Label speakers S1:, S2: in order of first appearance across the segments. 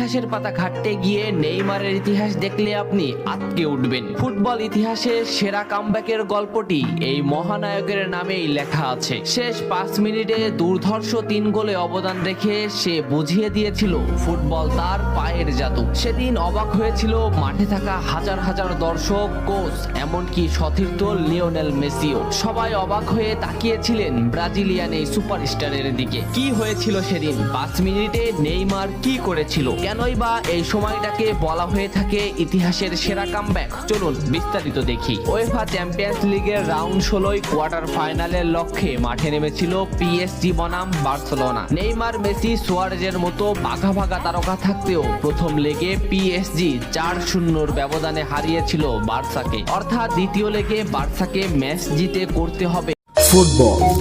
S1: ইতিহাসের পাতা ঘাটতে গিয়ে নেইমারের ইতিহাস দেখলে আপনি আটকে উঠবেন। ফুটবল ইতিহাসে সেরা কামব্যাকের গল্পটি এই মহানায়কের নামেই লেখা আছে। শেষ 5 মিনিটে দুর্ধর্ষ 3 গোলে অবদান রেখে সে বুঝিয়ে দিয়েছিল ফুটবল তার পায়ের জাদু। সেদিন অবাক হয়েছিল মাঠে থাকা হাজার হাজার দর্শক, কোচ, এমনকি সতীর্থ লিওনেল মেসিও। সবাই অবাক হয়ে তাকিয়েছিলেন ব্রাজিলিয়ান এই সুপারস্টারের দিকে। কি হয়েছিল সেদিন? 5 মিনিটে নেইমার কি করেছিল? কেনই বা এই সময়টাকে বলা হয়ে থাকে ইতিহাসের সেরা কামব্যাক? চলুন বিস্তারিত দেখি। উয়েফা চ্যাম্পিয়ন্স লিগের রাউন্ড 16 কোয়ার্টার ফাইনালের লক্ষ্যে মাঠে নেমেছিল পিএসজি বনাম বার্সেলোনা। নেইমার, মেসি, সুয়ারেজের মতো বাঘা বাঘা তারকা থাকতেও প্রথম লেগে পিএসজি 4-0 ব্যবধানে হারিয়েছিল বার্সাকে। অর্থাৎ দ্বিতীয় লেগে বার্সাকে ম্যাচ জিতে করতে হবে।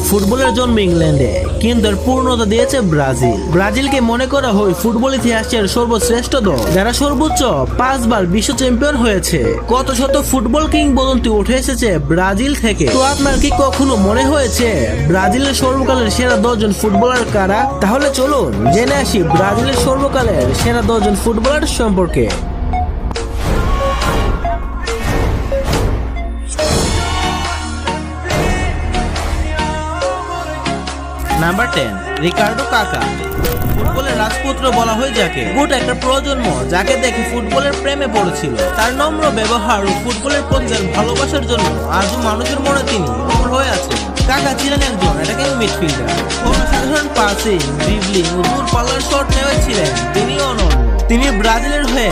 S2: ফুটবলের জন্ম ইংল্যান্ডে, কিন্তু এর পূর্ণতা দিয়েছে ব্রাজিলকে মনে করা হয় ফুটবল ইতিহাসের সর্বশ্রেষ্ঠ দল, যারা সর্বোচ্চ 5 বার বিশ্ব চ্যাম্পিয়ন হয়েছে। কত শত ফুটবল কিংবদন্তি উঠে এসেছে ব্রাজিল থেকে। তো আপনার কি কখনো মনে হয়েছে ব্রাজিলের সর্বকালের সেরা 10 জন ফুটবলার কারা? তাহলে চলুন জেনে আসি ব্রাজিলের সর্বকালের সেরা 10 জন ফুটবলার সম্পর্কে। নাম্বার 10, রিকার্ডো কাকা। ফুটবলের রাজপুত্র বলা হয় যাকে। গোটা একটা প্রজন্ম যাকে দেখে ফুটবলের প্রেমে পড়েছিল। তার নম্র ব্যবহার ও ফুটবলের প্রতি তার ভালোবাসার জন্য আজও মানুষের মনে তিনি অমর হয়ে আছেন। কাকা ছিলেন একজন অ্যাটাকিং মিডফিল্ডার। অসাধারণ পাসিং, ড্রিবলিং ও দূরপাল্লার শট নেওয়া ছিলেন তিনি অনন্য। তিনি ব্রাজিলের হয়ে